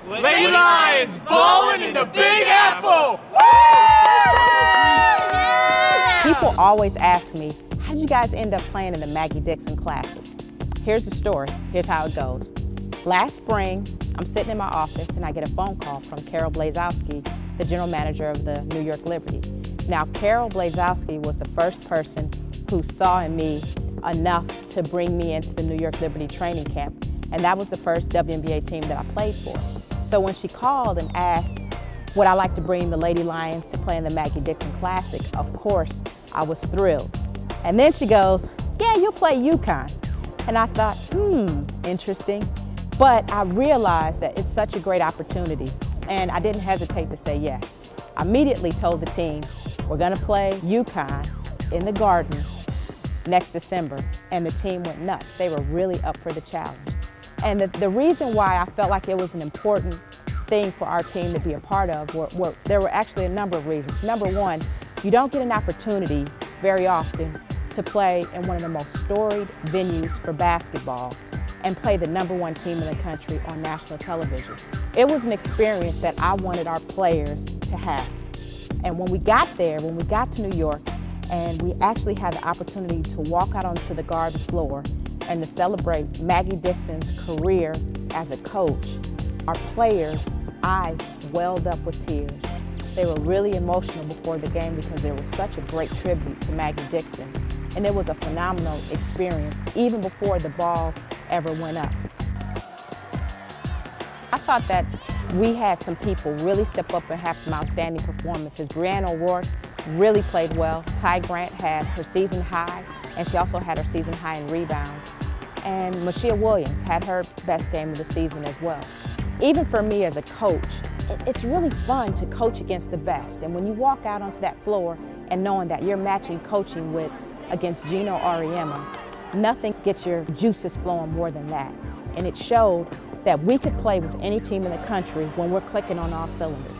Lady Lions ballin' in the Big Apple! People always ask me, how did you guys end up playing in the Maggie Dixon Classic? Here's the story. Here's how it goes. Last spring, I'm sitting in my office and I get a phone call from Carol Blazowski, the general manager of the New York Liberty. Now, Carol Blazowski was the first person who saw in me enough to bring me into the New York Liberty training camp, and that was the first WNBA team that I played for. So when she called and asked would I like to bring the Lady Lions to play in the Maggie Dixon Classic, of course, I was thrilled. And then she goes, yeah, you'll play UConn. And I thought, interesting. But I realized that it's such a great opportunity, and I didn't hesitate to say yes. I immediately told the team, we're gonna play UConn in the Garden next December, and the team went nuts. They were really up for the challenge. And the reason why I felt like it was an important thing for our team to be a part of, there were actually a number of reasons. Number one, you don't get an opportunity very often to play in one of the most storied venues for basketball and play the #1 team in the country on national television. It was an experience that I wanted our players to have. And when we got there, when we got to New York, and we actually had the opportunity to walk out onto the Garden floor and to celebrate Maggie Dixon's career as a coach, our players' eyes welled up with tears. They were really emotional before the game because there was such a great tribute to Maggie Dixon. And it was a phenomenal experience, even before the ball ever went up. I thought that we had some people really step up and have some outstanding performances. Brianna O'Rourke really played well. Ty Grant had her season high, and she also had her season high in rebounds. And Mashia Williams had her best game of the season as well. Even for me as a coach, it's really fun to coach against the best. And when you walk out onto that floor and knowing that you're matching coaching wits against Gino Auriemma, nothing gets your juices flowing more than that. And it showed that we could play with any team in the country when we're clicking on all cylinders.